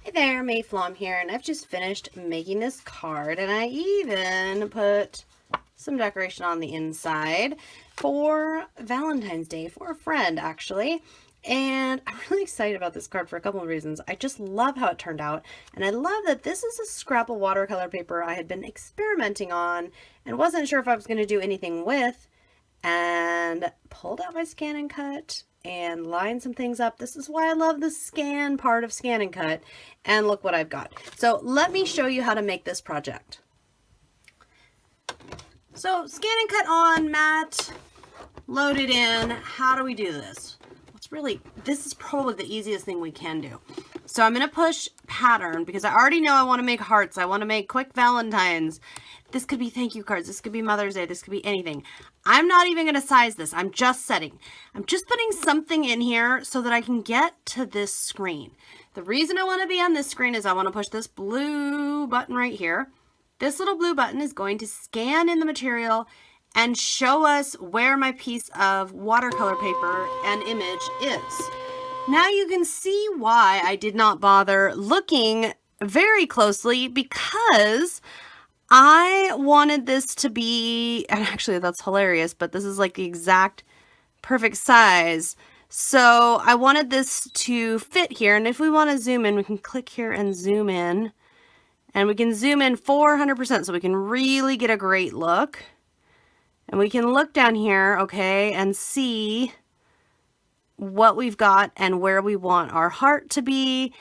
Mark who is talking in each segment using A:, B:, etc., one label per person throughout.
A: Hey there, Mayflom here, and I've just finished making this card, and I even put some decoration on the inside for Valentine's Day for a friend, actually. And I'm really excited about this card for a couple of reasons. I just love how it turned out, and I love that this is a scrap of watercolor paper I had been experimenting on and wasn't sure if I was going to do anything with, and pulled out my ScanNCut and line some things up. This is why I love the scan part of ScanNCut, and look what I've got. So let me show you how to make this project. So ScanNCut on, mat, loaded in. How do we do this? This is probably the easiest thing we can do. So I'm going to push pattern because I already know I want to make hearts. I want to make quick Valentines. This could be thank you cards. This could be Mother's Day. This could be anything. I'm not even going to size this. I'm just setting. I'm just putting something in here so that I can get to this screen. The reason I want to be on this screen is I want to push this blue button right here. This little blue button is going to scan in the material and show us where my piece of watercolor paper and image is. Now you can see why I did not bother looking very closely, because I wanted this to be, and actually that's hilarious, but this is like the exact perfect size. So I wanted this to fit here, and if we want to zoom in, we can click here and zoom in, and we can zoom in 400% so we can really get a great look. And we can look down here, okay, and see what we've got and where we want our heart to be,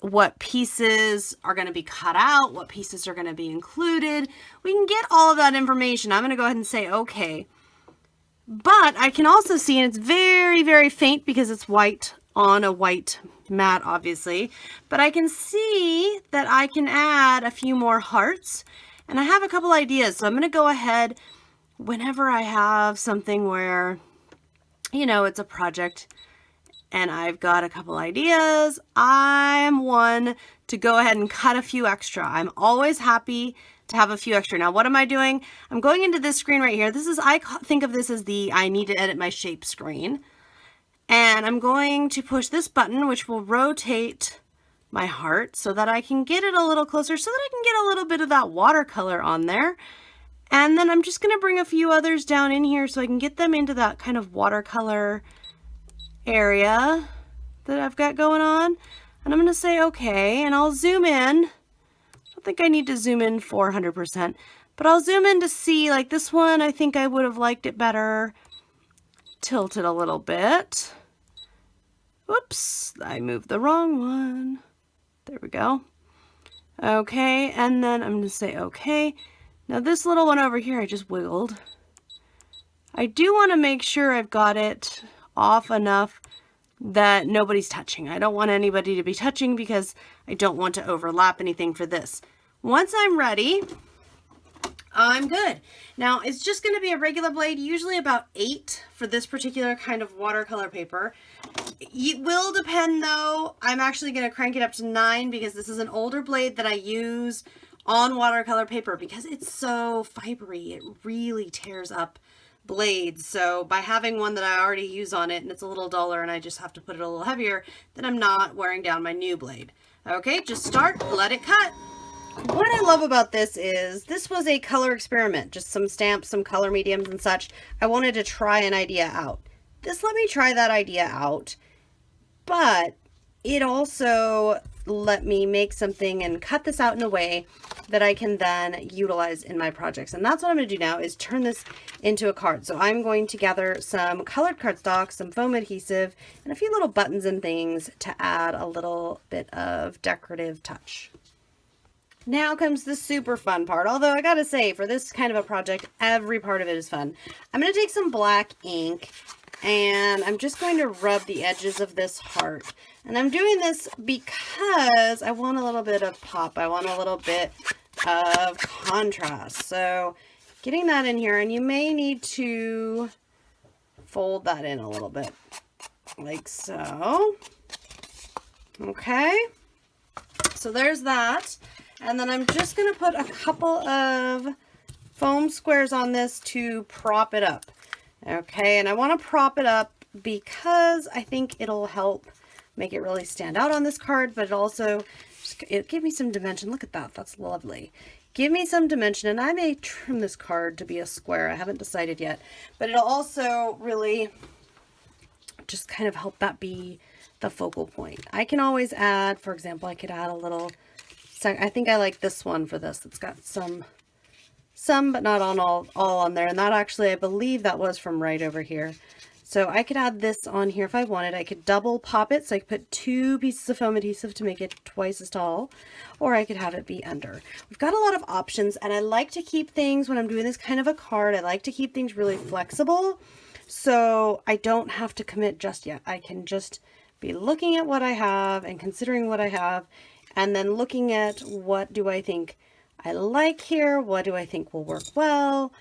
A: what pieces are going to be cut out, what pieces are going to be included. We can get all of that information. I'm going to go ahead and say okay. But I can also see, and it's very, very faint because it's white on a white mat, obviously, but I can see that I can add a few more hearts, and I have a couple ideas. So I'm going to go ahead whenever I have something where, you know, it's a project and I've got a couple ideas, I'm one to go ahead and cut a few extra. I'm always happy to have a few extra. Now, what am I doing? I'm going into this screen right here. This is, I think of this as the I need to edit my shape screen. And I'm going to push this button, which will rotate my heart so that I can get it a little closer, so that I can get a little bit of that watercolor on there. And then I'm just going to bring a few others down in here so I can get them into that kind of watercolor area that I've got going on. And I'm going to say okay, and I'll zoom in. I don't think I need to zoom in 400%, but I'll zoom in to see, like this one, I think I would have liked it better tilted a little bit. Whoops, I moved the wrong one. There we go. Okay, and then I'm going to say okay. Now this little one over here, I just wiggled. I do want to make sure I've got it off enough that nobody's touching. I don't want anybody to be touching because I don't want to overlap anything for this. Once I'm ready, I'm good. Now it's just going to be a regular blade, usually about 8 for this particular kind of watercolor paper. It will depend though. I'm actually going to crank it up to 9 because this is an older blade that I use on watercolor paper because it's so fibery. It really tears up blades. So by having one that I already use on it and it's a little duller and I just have to put it a little heavier, then I'm not wearing down my new blade. Okay, just start, let it cut. What I love about this is this was a color experiment, just some stamps, some color mediums and such. I wanted to try an idea out. This let me try that idea out, but it also let me make something and cut this out in a way that I can then utilize in my projects. And that's what I'm going to do now, is turn this into a card. So I'm going to gather some colored cardstock, some foam adhesive, and a few little buttons and things to add a little bit of decorative touch. Now comes the super fun part, although I gotta say, for this kind of a project, every part of it is fun. I'm going to take some black ink and I'm just going to rub the edges of this heart. And I'm doing this because I want a little bit of pop. I want a little bit of contrast. So getting that in here, and you may need to fold that in a little bit like so. Okay. So there's that. And then I'm just going to put a couple of foam squares on this to prop it up. Okay, and I want to prop it up because I think it'll help make it really stand out on this card, but it also it gave me some dimension. Look at that. That's lovely. Give me some dimension, and I may trim this card to be a square. I haven't decided yet, but it'll also really just kind of help that be the focal point. I can always add, for example, I could add a little, I think I like this one for this. It's got some but not on all on there. And that actually, I believe that was from right over here. So I could add this on here if I wanted. I could double pop it, so I could put 2 pieces of foam adhesive to make it twice as tall, or I could have it be under. We've got a lot of options, and I like to keep things, when I'm doing this kind of a card, I like to keep things really flexible, so I don't have to commit just yet. I can just be looking at what I have and considering what I have, and then looking at what do I think I like here, what do I think will work well,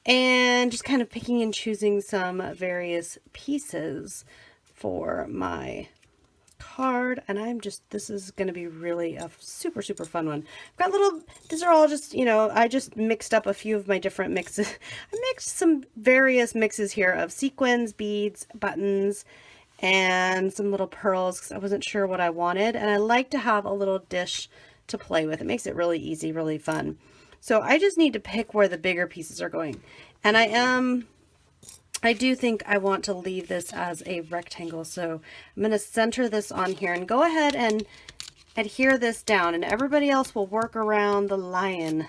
A: and just kind of picking and choosing some various pieces for my card. And this is going to be really a super, super fun one. I've got these are all just, I just mixed up a few of my different mixes. I mixed some various mixes here of sequins, beads, buttons, and some little pearls because I wasn't sure what I wanted. And I like to have a little dish to play with. It makes it really easy, really fun. So I just need to pick where the bigger pieces are going. And I do think I want to leave this as a rectangle. So I'm going to center this on here and go ahead and adhere this down, and everybody else will work around the lion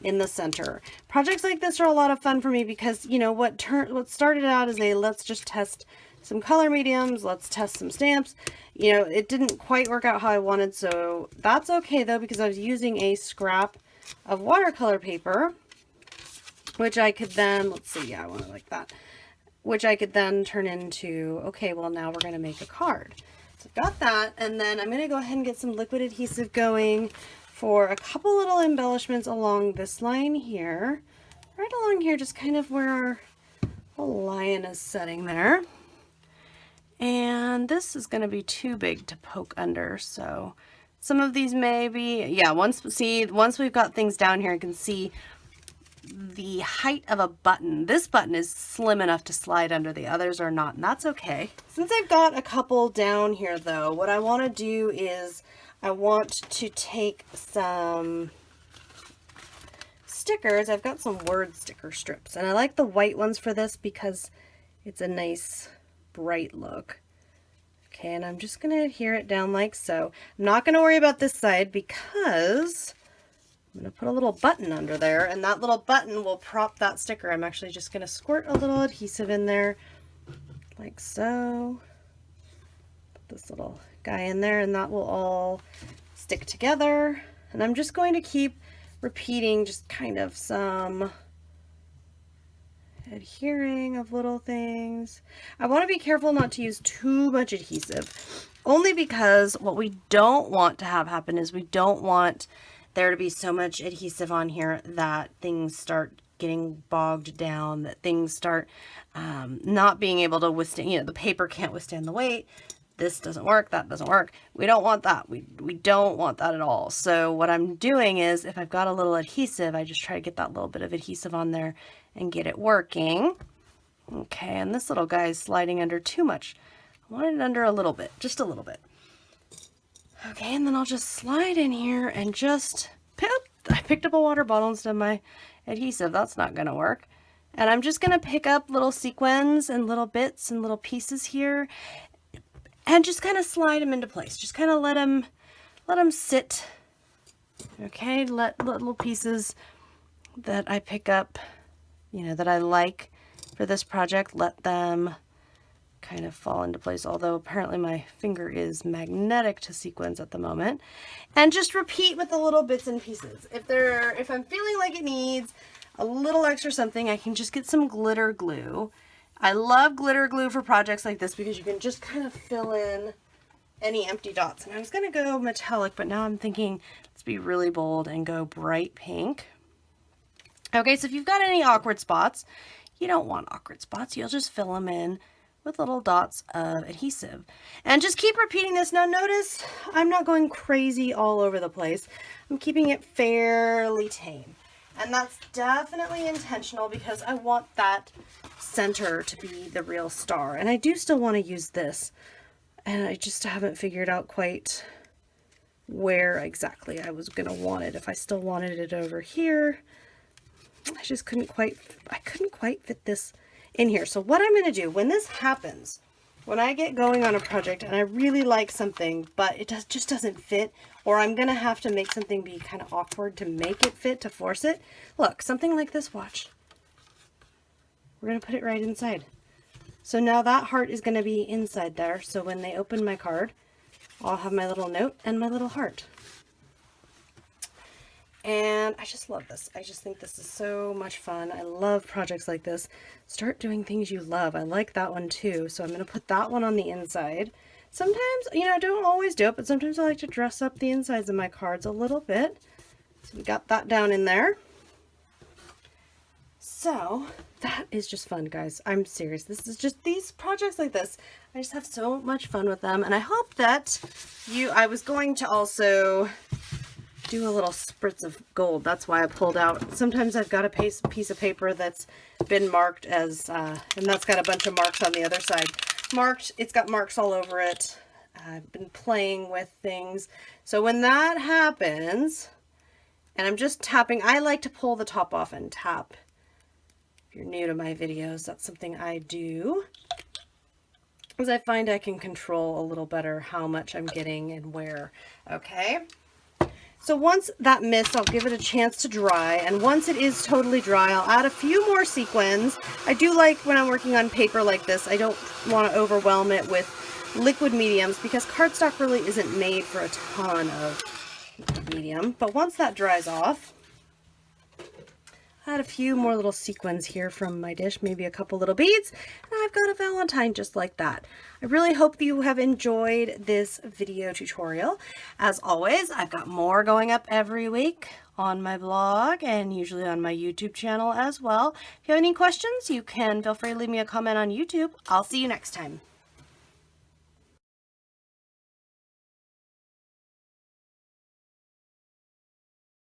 A: in the center. Projects like this are a lot of fun for me because, what started out as let's just test some color mediums, let's test some stamps. It didn't quite work out how I wanted, so that's okay though, because I was using a scrap of watercolor paper, which I could then, let's see, yeah, I want it like that, which I could then turn into, okay, well now we're going to make a card. So I've got that, and then I'm going to go ahead and get some liquid adhesive going for a couple little embellishments along this line here, right along here, just kind of where our little lion is setting there. And this is going to be too big to poke under, so some of these may be, yeah, once we've got things down here, you can see the height of a button. This button is slim enough to slide under, the others are not, and that's okay. Since I've got a couple down here though, what I want to do is I want to take some stickers. I've got some word sticker strips, and I like the white ones for this because it's a nice bright look. Okay, and I'm just going to adhere it down like so. I'm not going to worry about this side because I'm going to put a little button under there, and that little button will prop that sticker. I'm actually just going to squirt a little adhesive in there like so. Put this little guy in there, and that will all stick together. And I'm just going to keep repeating just kind of some adhering of little things. I want to be careful not to use too much adhesive, only because what we don't want to have happen is we don't want there to be so much adhesive on here that things start getting bogged down, that things start not being able to withstand, the paper can't withstand the weight. This doesn't work, that doesn't work. We don't want that. We don't want that at all. So what I'm doing is, if I've got a little adhesive, I just try to get that little bit of adhesive on there and get it working. Okay, and this little guy is sliding under too much. I want it under a little bit, just a little bit. Okay, and then I'll just slide in here and just, I picked up a water bottle instead of my adhesive. That's not gonna work. And I'm just gonna pick up little sequins and little bits and little pieces here and just kind of slide them into place. Just kind of let them sit. Okay, let little pieces that I pick up, that I like for this project, let them kind of fall into place, although apparently my finger is magnetic to sequins at the moment. And just repeat with the little bits and pieces. If I'm feeling like it needs a little extra something, I can just get some glitter glue. I love glitter glue for projects like this because you can just kind of fill in any empty dots. And I was going to go metallic, but now I'm thinking let's be really bold and go bright pink. Okay, so if you've got any awkward spots, you don't want awkward spots, you'll just fill them in with little dots of adhesive. And just keep repeating this. Now notice I'm not going crazy all over the place. I'm keeping it fairly tame. And that's definitely intentional because I want that center to be the real star. And I do still want to use this. And I just haven't figured out quite where exactly I was going to want it. If I still wanted it over here, I just couldn't quite fit this in here. So what I'm going to do when this happens, when I get going on a project and I really like something, but it just doesn't fit, or I'm going to have to make something be kind of awkward to make it fit, to force it. Look, something like this, watch. We're going to put it right inside. So now that heart is going to be inside there. So when they open my card, I'll have my little note and my little heart. And I just love this. I just think this is so much fun. I love projects like this. Start doing things you love. I like that one too. So I'm going to put that one on the inside. Sometimes, you know, I don't always do it, but sometimes I like to dress up the insides of my cards a little bit. So we got that down in there. So that is just fun, guys. I'm serious. This is just these projects like this. I just have so much fun with them. And I hope that I was going to also do a little spritz of gold. That's why I pulled out. Sometimes I've got a piece of paper that's been marked as, and that's got a bunch of marks on the other side. Marked, it's got marks all over it. I've been playing with things. So when that happens, and I'm just tapping, I like to pull the top off and tap. If you're new to my videos, that's something I do, because I find I can control a little better how much I'm getting and where. Okay. So once that mist, I'll give it a chance to dry, and once it is totally dry, I'll add a few more sequins. I do like when I'm working on paper like this, I don't want to overwhelm it with liquid mediums because cardstock really isn't made for a ton of medium. But once that dries off, add a few more little sequins here from my dish, maybe a couple little beads, and I've got a Valentine just like that. I really hope that you have enjoyed this video tutorial. As always, I've got more going up every week on my blog and usually on my YouTube channel as well. If you have any questions, you can feel free to leave me a comment on YouTube. I'll see you next time.